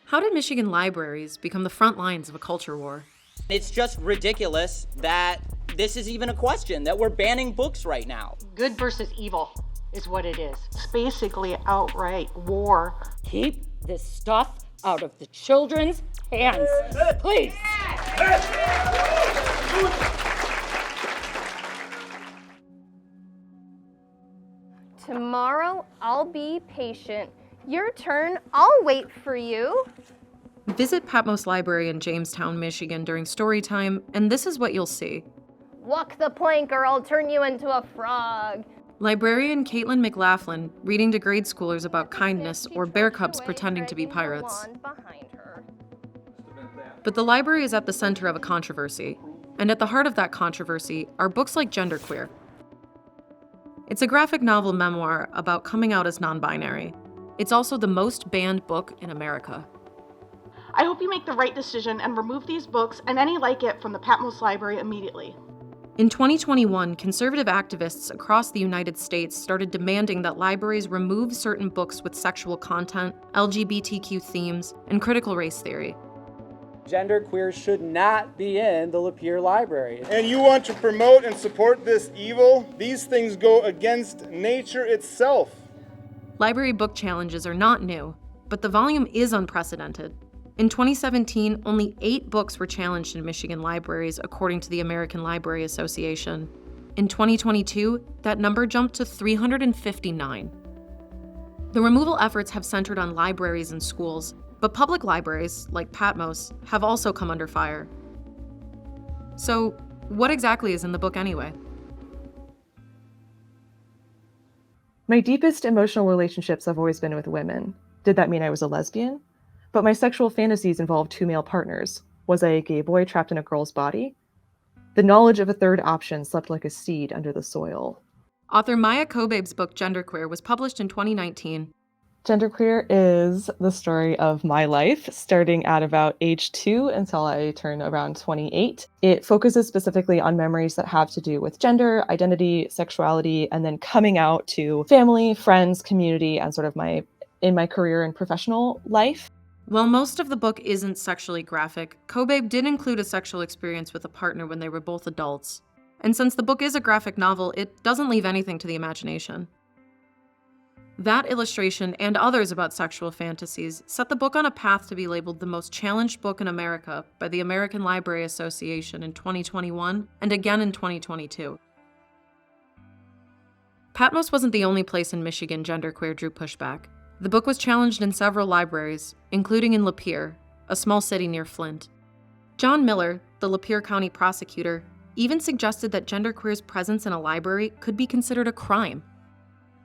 How did Michigan libraries become the front lines of a culture war? It's just ridiculous that this is even a question, that we're banning books right now. Good versus evil is what it is. It's basically outright war. Keep this stuff out of the children's hands, please. Tomorrow, I'll be patient. Your turn, I'll wait for you. Visit Patmos Library in Jamestown, Michigan during story time, and this is what you'll see. Walk the plank or I'll turn you into a frog. Librarian Caitlin McLaughlin reading to grade schoolers about kindness or bear cubs pretending to be pirates. But the library is at the center of a controversy, and at the heart of that controversy are books like Genderqueer. It's a graphic novel memoir about coming out as non-binary. It's also the most banned book in America. I hope you make the right decision and remove these books and any like it from the Patmos Library immediately. In 2021, conservative activists across the United States started demanding that libraries remove certain books with sexual content, LGBTQ themes, and critical race theory. Genderqueer should not be in the Lapeer Library. And you want to promote and support this evil? These things go against nature itself. Library book challenges are not new, but the volume is unprecedented. In 2017, only 8 books were challenged in Michigan libraries, according to the American Library Association. In 2022, that number jumped to 359. The removal efforts have centered on libraries and schools, but public libraries, like Patmos, have also come under fire. So, what exactly is in the book anyway? My deepest emotional relationships have always been with women. Did that mean I was a lesbian? But my sexual fantasies involved 2 male partners. Was I a gay boy trapped in a girl's body? The knowledge of a third option slept like a seed under the soil. Author Maia Kobabe's book Genderqueer was published in 2019. Genderqueer is the story of my life, starting at about age 2 until I turn around 28. It focuses specifically on memories that have to do with gender, identity, sexuality, and then coming out to family, friends, community, and sort of in my career and professional life. While most of the book isn't sexually graphic, Kobabe did include a sexual experience with a partner when they were both adults. And since the book is a graphic novel, it doesn't leave anything to the imagination. That illustration and others about sexual fantasies set the book on a path to be labeled the most challenged book in America by the American Library Association in 2021 and again in 2022. Patmos wasn't the only place in Michigan Genderqueer drew pushback. The book was challenged in several libraries, including in Lapeer, a small city near Flint. John Miller, the Lapeer County prosecutor, even suggested that Genderqueer's presence in a library could be considered a crime.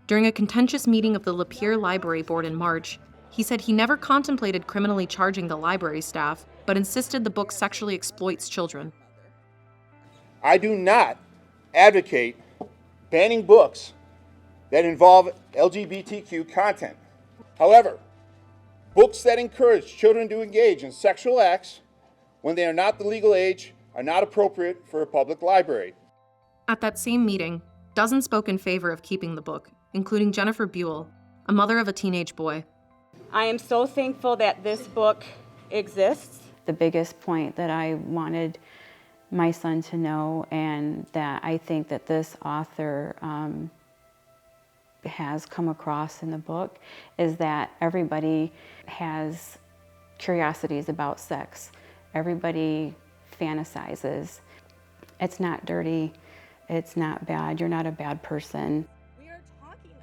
During a contentious meeting of the Lapeer Library Board in March, he said he never contemplated criminally charging the library staff, but insisted the book sexually exploits children. I do not advocate banning books that involve LGBTQ content. However, books that encourage children to engage in sexual acts when they are not the legal age are not appropriate for a public library. At that same meeting, dozens spoke in favor of keeping the book, including Jennifer Buell, a mother of a teenage boy. I am so thankful that this book exists. The biggest point that I wanted my son to know, and that I think that this author has come across in the book, is that everybody has curiosities about sex. Everybody fantasizes. It's not dirty. It's not bad. You're not a bad person.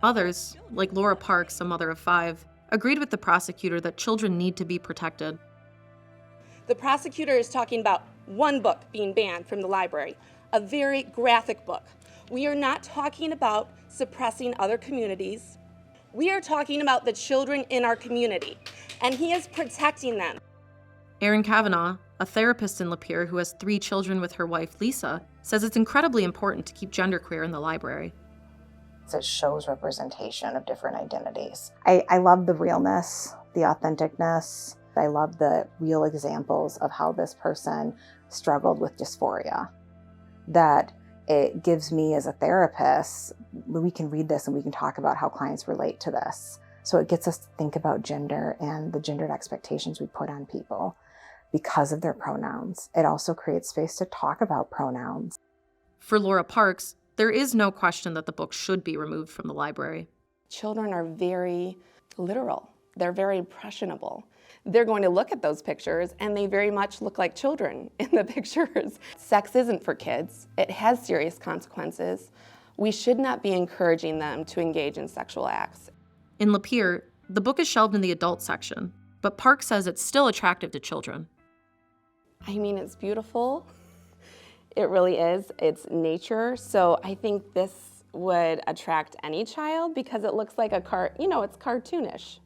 Others, like Laura Parks, a mother of 5, agreed with the prosecutor that children need to be protected. The prosecutor is talking about one book being banned from the library, a very graphic book. We are not talking about suppressing other communities. We are talking about the children in our community, and he is protecting them. Erin Kavanaugh, a therapist in Lapeer who has 3 children with her wife, Lisa, says it's incredibly important to keep genderqueer in the library. It shows representation of different identities. I love the realness, the authenticness. I love the real examples of how this person struggled with dysphoria. That it gives me as a therapist, we can read this and we can talk about how clients relate to this. So it gets us to think about gender and the gendered expectations we put on people because of their pronouns. It also creates space to talk about pronouns. For Laura Parks, there is no question that the book should be removed from the library. Children are very literal. They're very impressionable. They're going to look at those pictures and they very much look like children in the pictures. Sex isn't for kids. It has serious consequences. We should not be encouraging them to engage in sexual acts. In Lapeer, the book is shelved in the adult section, but Parks says it's still attractive to children. I mean, it's beautiful. It really is. It's nature. So I think this would attract any child because it looks like it's cartoonish.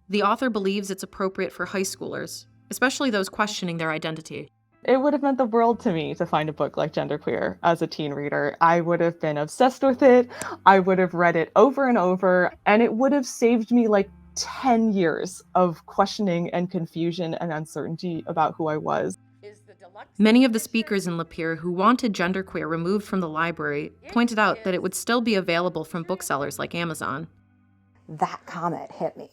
The author believes it's appropriate for high schoolers, especially those questioning their identity. It would have meant the world to me to find a book like Genderqueer as a teen reader. I would have been obsessed with it. I would have read it over and over, and it would have saved me like 10 years of questioning and confusion and uncertainty about who I was. Many of the speakers in Lapeer who wanted Genderqueer removed from the library pointed out that it would still be available from booksellers like Amazon. That comment hit me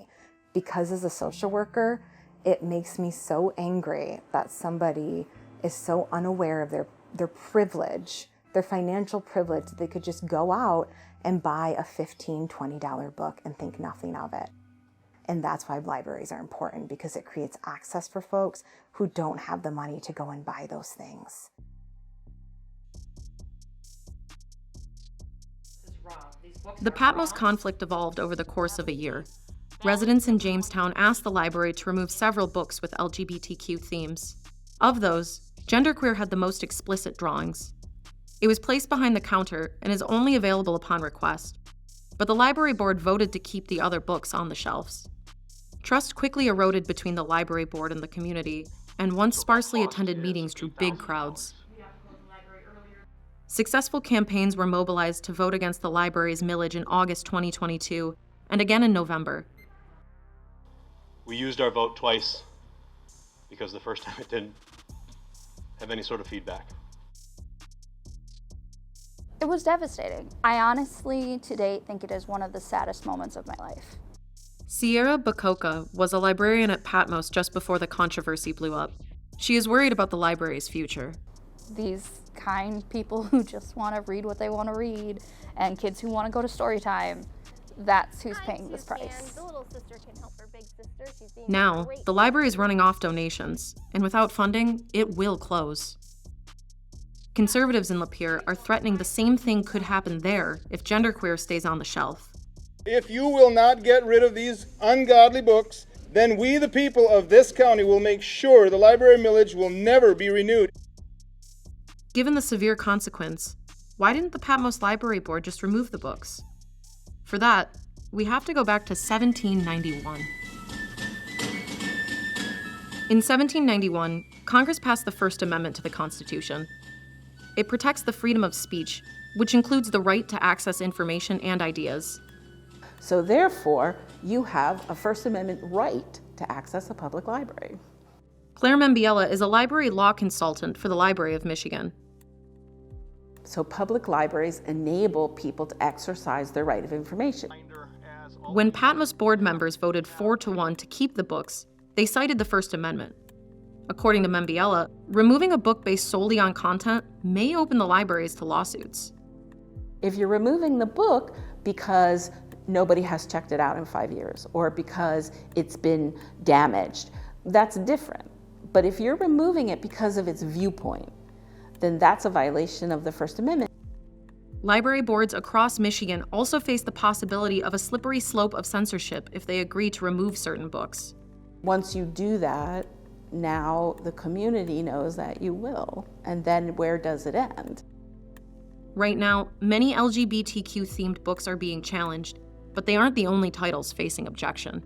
because as a social worker, it makes me so angry that somebody is so unaware of their privilege, their financial privilege, that they could just go out and buy a $15, $20 book and think nothing of it. And that's why libraries are important, because it creates access for folks who don't have the money to go and buy those things. The Patmos conflict evolved over the course of a year. Residents in Jamestown asked the library to remove several books with LGBTQ themes. Of those, Genderqueer had the most explicit drawings. It was placed behind the counter and is only available upon request. But the library board voted to keep the other books on the shelves. Trust quickly eroded between the library board and the community, and once sparsely attended meetings drew big crowds. Successful campaigns were mobilized to vote against the library's millage in August 2022, and again in November. We used our vote twice because the first time it didn't have any sort of feedback. It was devastating. I honestly, to date, think it is one of the saddest moments of my life. Sierra Bacoca was a librarian at Patmos just before the controversy blew up. She is worried about the library's future. These kind people who just want to read what they want to read, and kids who want to go to story time, that's who's paying this price. Now, the library is running off donations, and without funding, it will close. Conservatives in Lapeer are threatening the same thing could happen there if Genderqueer stays on the shelf. If you will not get rid of these ungodly books, then we, the people of this county, will make sure the library millage will never be renewed. Given the severe consequence, why didn't the Patmos Library Board just remove the books? For that, we have to go back to 1791. In 1791, Congress passed the First Amendment to the Constitution. It protects the freedom of speech, which includes the right to access information and ideas. So therefore, you have a First Amendment right to access a public library. Claire Membiela is a library law consultant for the Library of Michigan. So public libraries enable people to exercise their right of information. When Patmos board members voted 4-1 to keep the books, they cited the First Amendment. According to Membiela, removing a book based solely on content may open the libraries to lawsuits. If you're removing the book because nobody has checked it out in 5 years, or because it's been damaged, that's different. But if you're removing it because of its viewpoint, then that's a violation of the First Amendment. Library boards across Michigan also face the possibility of a slippery slope of censorship if they agree to remove certain books. Once you do that, now the community knows that you will, and then where does it end? Right now, many LGBTQ-themed books are being challenged, but they aren't the only titles facing objection.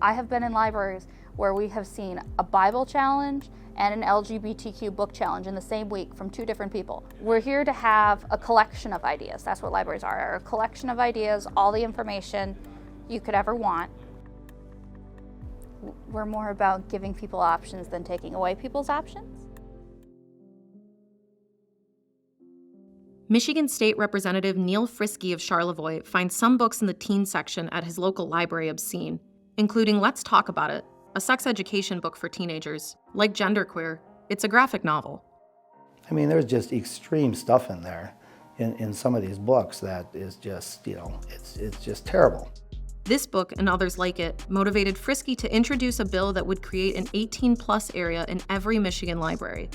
I have been in libraries where we have seen a Bible challenge and an LGBTQ book challenge in the same week from 2 different people. We're here to have a collection of ideas. That's what libraries are, a collection of ideas, all the information you could ever want. We're more about giving people options than taking away people's options. Michigan State Representative Neil Frisky of Charlevoix finds some books in the teen section at his local library obscene, including Let's Talk About It, a sex education book for teenagers. Like Genderqueer, it's a graphic novel. I mean, there's just extreme stuff in there in some of these books that is just, it's just terrible. This book and others like it motivated Frisky to introduce a bill that would create an 18+ area in every Michigan library.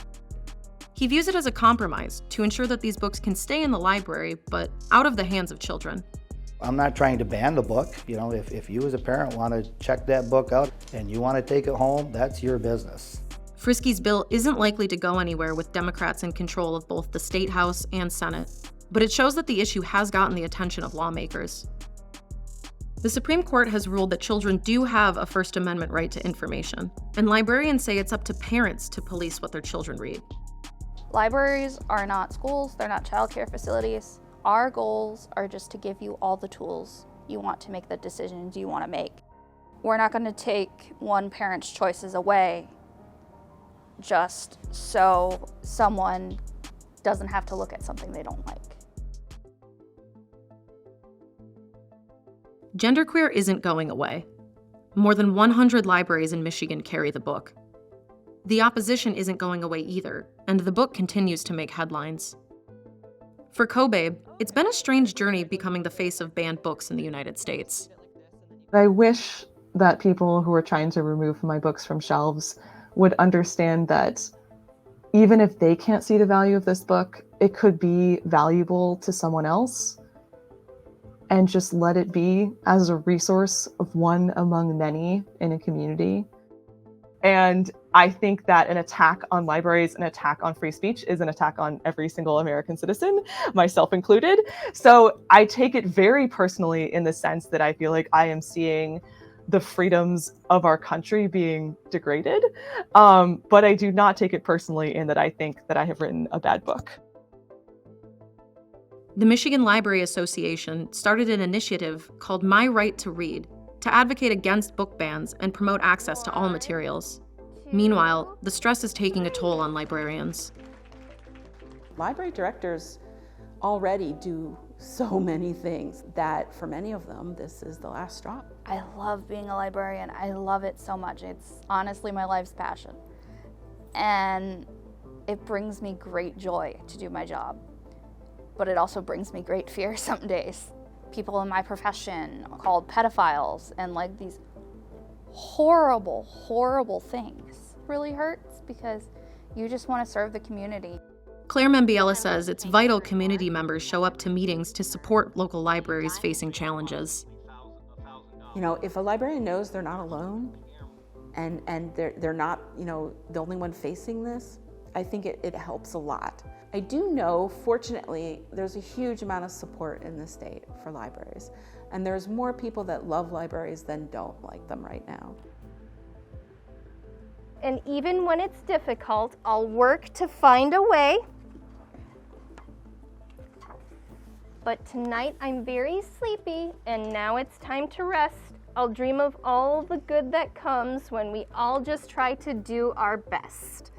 He views it as a compromise to ensure that these books can stay in the library, but out of the hands of children. I'm not trying to ban the book. If you as a parent want to check that book out and you want to take it home, that's your business. Frisky's bill isn't likely to go anywhere with Democrats in control of both the State House and Senate, but it shows that the issue has gotten the attention of lawmakers. The Supreme Court has ruled that children do have a First Amendment right to information, and librarians say it's up to parents to police what their children read. Libraries are not schools, they're not childcare facilities. Our goals are just to give you all the tools you want to make the decisions you want to make. We're not going to take one parent's choices away just so someone doesn't have to look at something they don't like. Genderqueer isn't going away. More than 100 libraries in Michigan carry the book. The opposition isn't going away either, and the book continues to make headlines. For Kobabe, it's been a strange journey becoming the face of banned books in the United States. I wish that people who are trying to remove my books from shelves would understand that even if they can't see the value of this book, it could be valuable to someone else, and just let it be as a resource of one among many in a community. And I think that an attack on libraries, an attack on free speech, is an attack on every single American citizen, myself included. So I take it very personally in the sense that I feel like I am seeing the freedoms of our country being degraded. But I do not take it personally in that I think that I have written a bad book. The Michigan Library Association started an initiative called My Right to Read to advocate against book bans and promote access to all materials. Meanwhile, the stress is taking a toll on librarians. Library directors already do so many things that for many of them, this is the last straw. I love being a librarian. I love it so much. It's honestly my life's passion. And it brings me great joy to do my job. But it also brings me great fear some days. People in my profession called pedophiles and like these horrible, horrible things. It really hurts because you just want to serve the community. Claire Membiela says it's vital community members show up to meetings to support local libraries facing challenges. You know, if a librarian knows they're not alone and they're not, the only one facing this, I think it helps a lot. I do know, fortunately, there's a huge amount of support in the state for libraries. And there's more people that love libraries than don't like them right now. And even when it's difficult, I'll work to find a way. But tonight I'm very sleepy, and now it's time to rest. I'll dream of all the good that comes when we all just try to do our best.